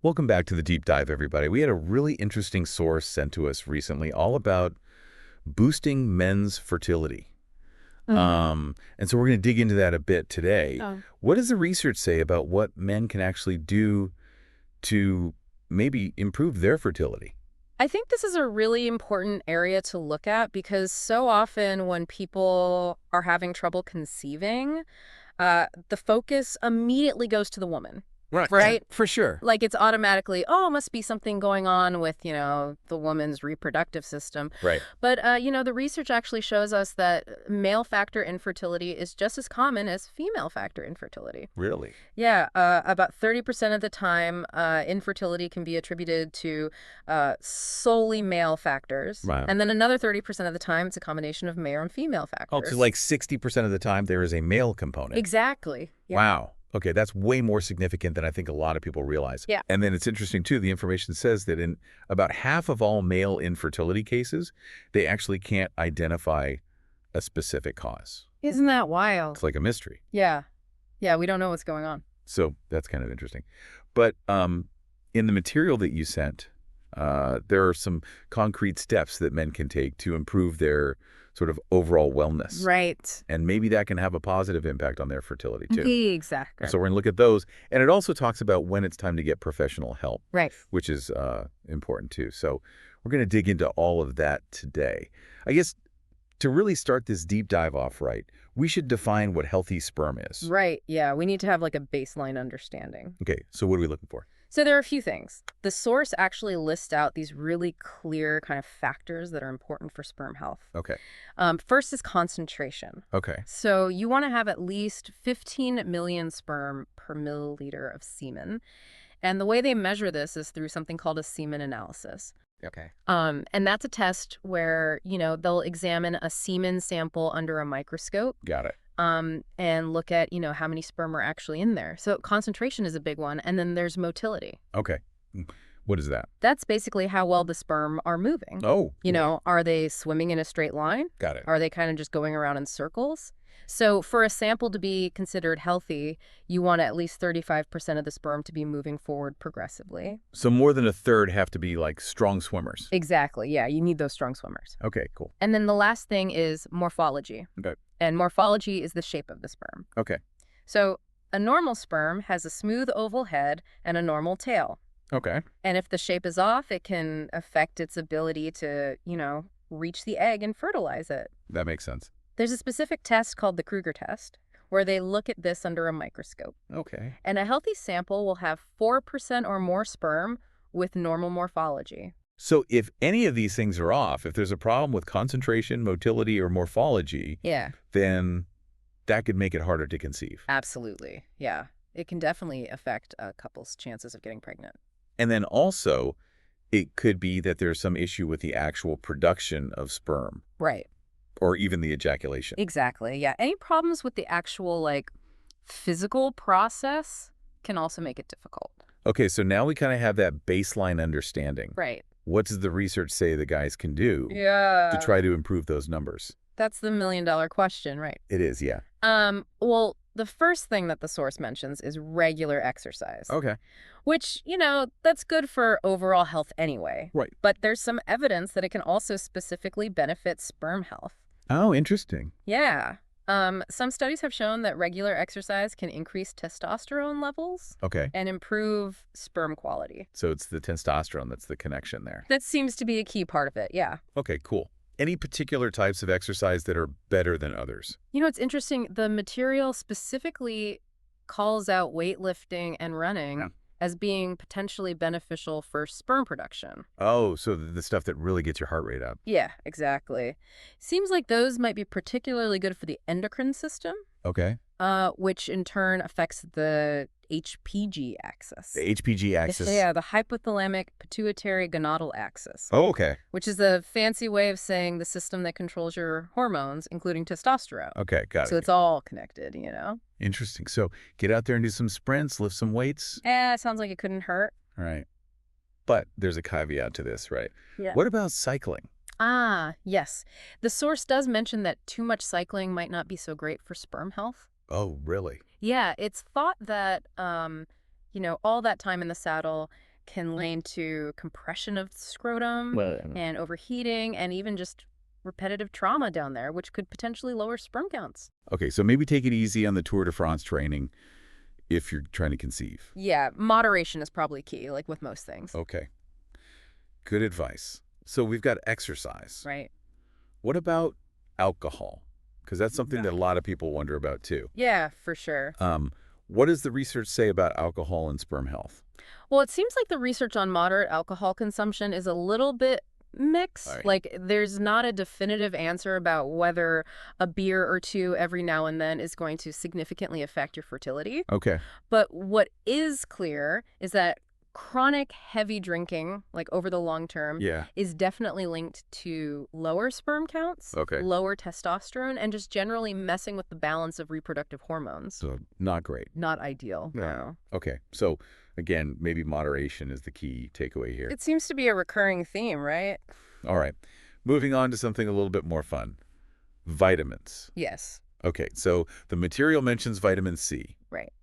Welcome back to the deep dive, everybody. We had a really interesting source sent to us recently all about boosting men's fertility. Hmm. And so we're going to dig into that a bit today. Oh. What does the research say about what men can actually do to maybe improve their fertility? I think this is a really important area to look at because so often when people are having trouble conceiving, the focus immediately goes to the woman, Right. Yeah, right? for sure. Like it's automatically, oh, must be something going on with, the woman's reproductive system. Right. But, the research actually shows us that male factor infertility is just as common as female factor infertility. Really? Yeah, about 30% of the time, infertility can be attributed to solely male factors. Wow. And then another 30% of the time, it's a combination of male and female Oh, so factors. like 60% of the time there is a male component. Exactly. Yeah. Wow. Okay, that's way more significant than I think a lot of people realize. Yeah. And then it's interesting, too, the information says that in about half of all male infertility cases, they actually can't identify a specific cause. Isn't that wild? It's like a mystery. Yeah. Yeah, we don't know what's going on. So that's kind of interesting. But in the material that you sent, there are some concrete steps that men can take to improve their sort of overall wellness. Right. And maybe that can have a positive impact on their fertility, too. Exactly. So we're going to look at those. And it also talks about when it's time to get professional help, Right. which is important too. So we're going to dig into all of that today. I guess to really start this deep dive off right, we should define what healthy sperm is. Right. Yeah, we need to have like a baseline understanding. Okay, so what are we looking for? So there are a few things. The source actually lists out these really clear kind of factors that are important for sperm health. Okay, First is concentration. okay, So you want to have at least 15 million sperm per milliliter of semen. And the way they measure this is through something called a semen analysis. okay. And that's a test where, they'll examine a semen sample under a microscope Got it. and look at, how many sperm are actually in there. So concentration is a big one. And then there's motility. Okay. What is that? That's basically how well the sperm are moving. Oh, Are they swimming in a straight line? got it. Are they kind of just going around in circles? So for a sample to be considered healthy, you want at least 35% of the sperm to be moving forward progressively. So more than a third have to be like strong swimmers. Exactly. Yeah, you need those strong swimmers. Okay, cool. And then the last thing is morphology. Okay. And morphology is the shape of the sperm. Okay. So a normal sperm has a smooth oval head and a normal tail. Okay. And if the shape is off, it can affect its ability to, reach the egg and fertilize it. That makes sense. There's a specific test called the Kruger test, where they look at this under a microscope. Okay. And a healthy sample will have 4% or more sperm with normal morphology. So if any of these things are off, if there's a problem with concentration, motility, or morphology, Yeah, then that could make it harder to conceive. absolutely. Yeah, it can definitely affect a couple's chances of getting pregnant. And then also, it could be that there's some issue with the actual production of sperm Right. or even the ejaculation. Exactly. Yeah. Any problems with the actual, physical process can also make it difficult. Okay, so now we kind of have that baseline understanding. Right. What does the research say the guys can do Yeah. to try to improve those numbers? That's the million-dollar question, right? It is, yeah. Well, the first thing that the source mentions is regular exercise, Okay. which, that's good for overall health anyway. Right. But there's some evidence that it can also specifically benefit sperm health. Oh, interesting. Yeah. Some studies have shown that regular exercise can increase testosterone levels Okay. and improve sperm quality. So it's the testosterone that's the connection there. That seems to be a key part of it, yeah. Okay, cool. Any particular types of exercise that are better than others? It's interesting. The material specifically calls out weightlifting and running Yeah. as being potentially beneficial for sperm production. Oh, so the stuff that really gets your heart rate up. Yeah, exactly. Seems like those might be particularly good for the endocrine system, Okay. which in turn affects the HPG axis. The HPG axis. Yeah, the hypothalamic pituitary gonadal axis, Oh, okay. which is a fancy way of saying the system that controls your hormones, including testosterone. Okay, got So it. it's all connected, Interesting. So get out there and do some sprints, lift some weights. Sounds like it couldn't hurt. All right. But there's a caveat to this, right? Yeah. What about cycling? Ah, yes. The source does mention that too much cycling might not be so great for sperm health. Oh, really? Yeah, it's thought that, all that time in the saddle can lead to compression of the scrotum Well, and overheating and even just repetitive trauma down there, which could potentially lower sperm counts. okay, so maybe take it easy on the Tour de France training if you're trying to conceive. Yeah, moderation is probably key, like with most things. Okay, good advice. So we've got exercise. Right. What about alcohol? Because that's something that a lot of people wonder about too. Yeah, for sure. What does the research say about alcohol and sperm health? Well, it seems like the research on moderate alcohol consumption is a little bit mixed. All right. Like, there's not a definitive answer about whether a beer or two every now and then is going to significantly affect your fertility. Okay. But what is clear is that chronic heavy drinking, like over the long term, Yeah. is definitely linked to lower sperm counts, Okay. lower testosterone, and just generally messing with the balance of reproductive hormones. So not great. Not ideal. No. Okay. So again, maybe moderation is the key takeaway here. It seems to be a recurring theme, right? All right. Moving on to something a little bit more fun. Vitamins. Yes. Okay. So the material mentions vitamin C. Right.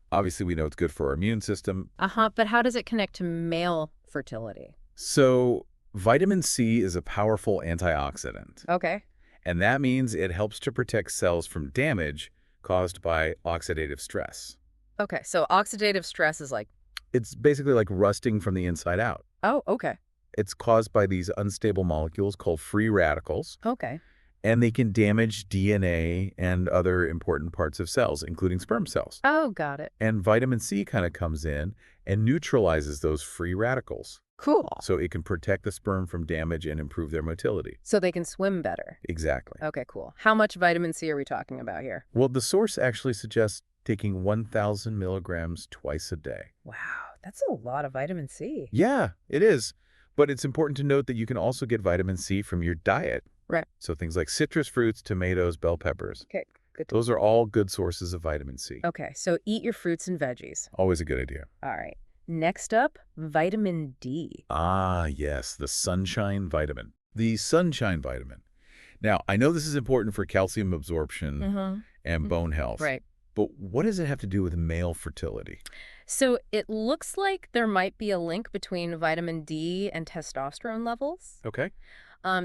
Obviously, we know it's good for our immune system. But how does it connect to male fertility? So vitamin C is a powerful antioxidant. Okay. And that means it helps to protect cells from damage caused by oxidative stress. Okay, so oxidative stress is like, It's basically like rusting from the inside out. oh, okay. It's caused by these unstable molecules called free radicals, Okay. and they can damage DNA and other important parts of cells, including sperm cells. Oh, got it. And vitamin C kind of comes in and neutralizes those free radicals. Cool. So it can protect the sperm from damage and improve their motility. So they can swim better. Exactly. Okay, cool. How much vitamin C are we talking about here? Well, the source actually suggests taking 1,000 milligrams twice a day. Wow, that's a lot of vitamin C. Yeah, it is. But it's important to note that you can also get vitamin C from your diet. Right. So things like citrus fruits, tomatoes, bell peppers. Okay, good. Those are all good sources of vitamin C. Okay, so eat your fruits and veggies. Always a good idea. All right. Next up, vitamin D. Ah, yes, the sunshine vitamin. The sunshine vitamin. Now, I know this is important for calcium absorption and bone health. Right. But what does it have to do with male fertility? So it looks like there might be a link between vitamin D and testosterone levels. Okay.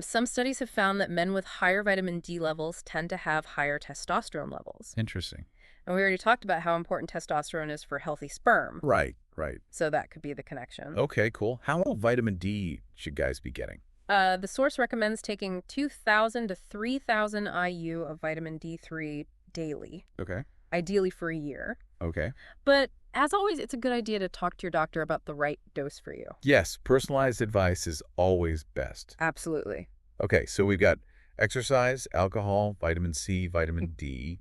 Some studies have found that men with higher vitamin D levels tend to have higher testosterone levels. Interesting. And we already talked about how important testosterone is for healthy sperm. Right, right. So that could be the connection. Okay, cool. How much vitamin D should guys be getting? The source recommends taking 2,000 to 3,000 IU of vitamin D3 daily, Okay. ideally for a year. Okay. But as always, it's a good idea to talk to your doctor about the right dose for you. Yes, personalized advice is always best. Absolutely. Okay, so we've got exercise, alcohol, vitamin C, vitamin D.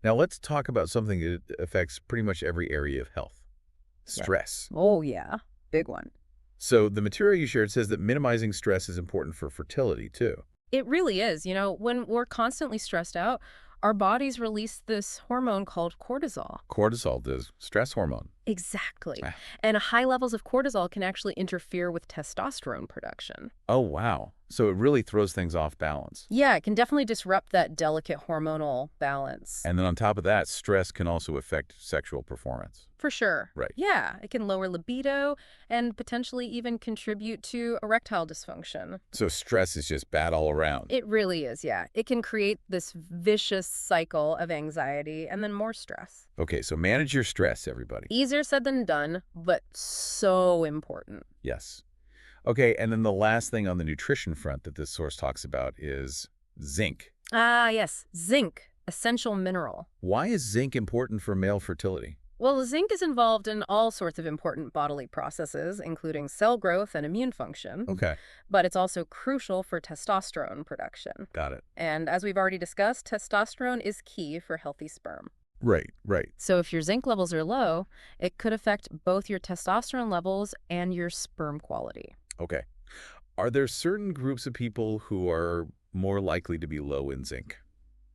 Now let's talk about something that affects pretty much every area of health. Stress. Oh, yeah. Big one. So the material you shared says that minimizing stress is important for fertility too. It really is. You know, when we're constantly stressed out, our bodies release this hormone called cortisol. Cortisol, the stress hormone. Exactly. Ah. And high levels of cortisol can actually interfere with testosterone production. Oh, wow. So it really throws things off balance. Yeah, it can definitely disrupt that delicate hormonal balance. And then on top of that, stress can also affect sexual performance. For sure. Right. Yeah, it can lower libido and potentially even contribute to erectile dysfunction. So stress is just bad all around. It really is, yeah. It can create this vicious cycle of anxiety and then more stress. Okay, so manage your stress, everybody. Easier said than done, but so important. Yes. Okay, and then the last thing on the nutrition front that this source talks about is zinc. Ah, yes, zinc, essential mineral. Why is zinc important for male fertility? Well, zinc is involved in all sorts of important bodily processes, including cell growth and immune function. Okay, But it's also crucial for testosterone production. got it. And as we've already discussed, testosterone is key for healthy sperm. Right, right. So if your zinc levels are low, it could affect both your testosterone levels and your sperm quality. Okay. Are there certain groups of people who are more likely to be low in zinc?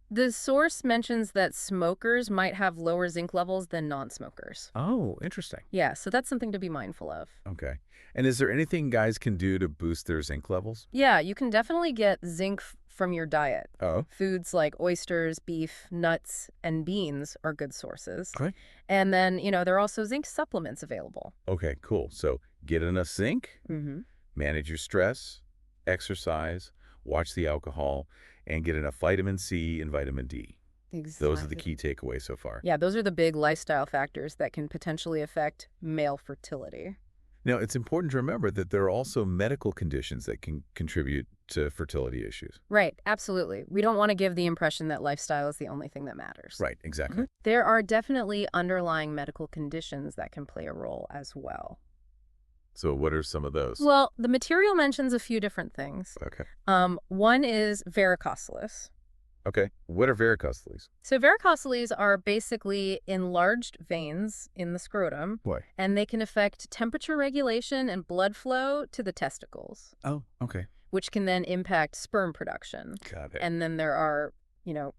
The source mentions that smokers might have lower zinc levels than non-smokers. Oh, interesting. Yeah, so that's something to be mindful of. Okay. And is there anything guys can do to boost their zinc levels? Yeah, you can definitely get zinc from your diet. Oh, Foods like oysters, beef, nuts, and beans are good sources. okay. And then, there are also zinc supplements available. Okay, cool. So get enough zinc, Mm-hmm. manage your stress, exercise, watch the alcohol, and get enough vitamin C and vitamin D. Those are the Exactly. key takeaways so far. Yeah, those are the big lifestyle factors that can potentially affect male fertility. Now, it's important to remember that there are also medical conditions that can contribute to fertility issues. Right, absolutely. We don't want to give the impression that lifestyle is the only thing that matters. Right, exactly. There are definitely underlying medical conditions that can play a role as well. So what are some of those? Well, the material mentions a few different things. Okay. One is varicosilis. Okay. What are varicosiles? So varicosiles are basically enlarged veins in the scrotum, Boy. and they can affect temperature regulation and blood flow to the testicles, Oh, okay. which can then impact sperm production. Got it. And then there are,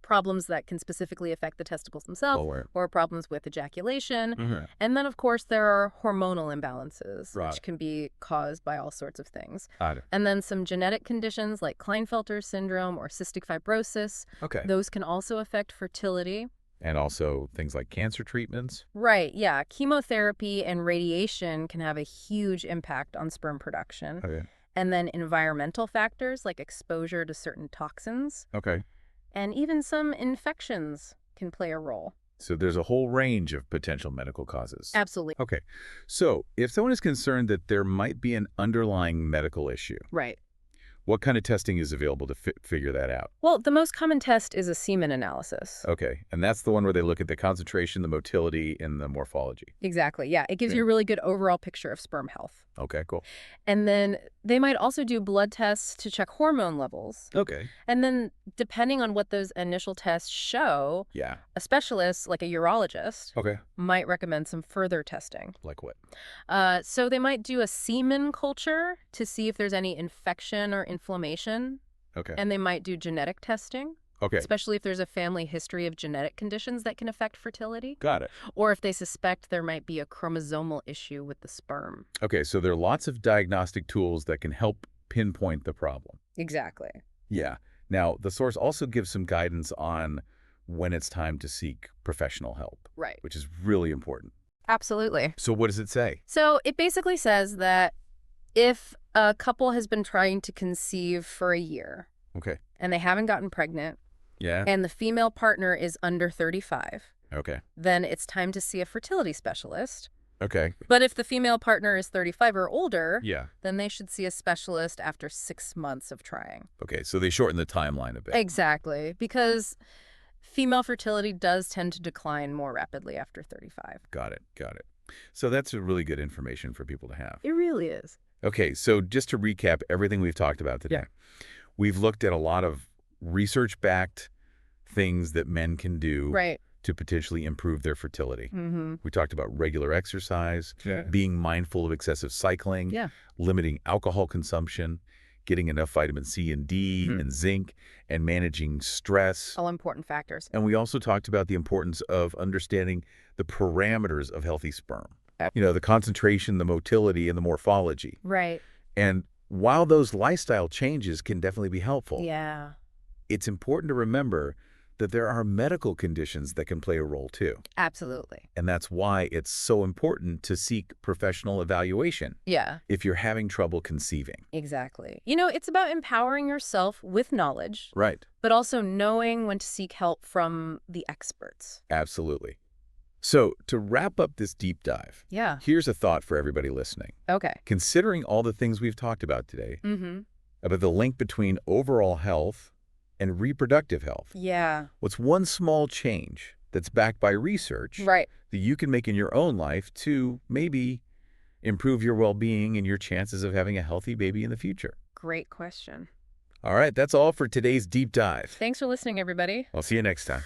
problems that can specifically affect the testicles themselves, Lower. or problems with ejaculation. Mm-hmm. And then, of course, there are hormonal imbalances, Right. which can be caused by all sorts of things. Got it. And then some genetic conditions like Klinefelter syndrome or cystic fibrosis. Okay. Those can also affect fertility. And also things like cancer treatments. Right, yeah. Chemotherapy and radiation can have a huge impact on sperm production. Okay. And then environmental factors like exposure to certain toxins. Okay. And even some infections can play a role. So there's a whole range of potential medical causes. Absolutely. Okay. So if someone is concerned that there might be an underlying medical issue, Right. what kind of testing is available to figure that out? Well, the most common test is a semen analysis. Okay. And that's the one where they look at the concentration, the motility, and the morphology. Exactly. Yeah. It gives you a really good overall picture of sperm health. Okay, cool. And then they might also do blood tests to check hormone levels. Okay. And then depending on what those initial tests show, Yeah. a specialist, like a urologist, Okay. might recommend some further testing. Like what? So they might do a semen culture to see if there's any infection or inflammation. Okay. And they might do genetic testing, Okay. especially if there's a family history of genetic conditions that can affect fertility, Got it. or if they suspect there might be a chromosomal issue with the sperm. Okay, so there are lots of diagnostic tools that can help pinpoint the problem. Exactly. Yeah. Now, the source also gives some guidance on when it's time to seek professional help, Right. which is really important. Absolutely. So what does it say? So it basically says that if a couple has been trying to conceive for a year Okay. and they haven't gotten pregnant Yeah. and the female partner is under 35, Okay. then it's time to see a fertility specialist. Okay. But if the female partner is 35 or older, Yeah. then they should see a specialist after 6 months of trying. Okay, so they shorten the timeline a bit. Exactly, because female fertility does tend to decline more rapidly after 35. Got it. Got it. So that's a really good information for people to have. It really is. Okay, so just to recap everything we've talked about today, we've looked at a lot of research-backed things that men can do Right. to potentially improve their fertility. Mm-hmm. We talked about regular exercise, being mindful of excessive cycling, Yeah. limiting alcohol consumption, getting enough vitamin C and D and zinc, and managing stress. All important factors. And we also talked about the importance of understanding the parameters of healthy sperm. You know, the concentration, the motility, and the morphology. Right. And while those lifestyle changes can definitely be helpful, Yeah. it's important to remember that there are medical conditions that can play a role too. Absolutely. And that's why it's so important to seek professional evaluation Yeah, if you're having trouble conceiving. exactly. It's about empowering yourself with knowledge, Right. but also knowing when to seek help from the experts. Absolutely. So to wrap up this deep dive, Yeah. here's a thought for everybody listening. Okay. Considering all the things we've talked about today, Mm-hmm. about the link between overall health and reproductive health, Yeah. what's one small change that's backed by research Right. that you can make in your own life to maybe improve your well-being and your chances of having a healthy baby in the future? Great question. All right, that's all for today's deep dive. Thanks for listening, everybody. I'll see you next time.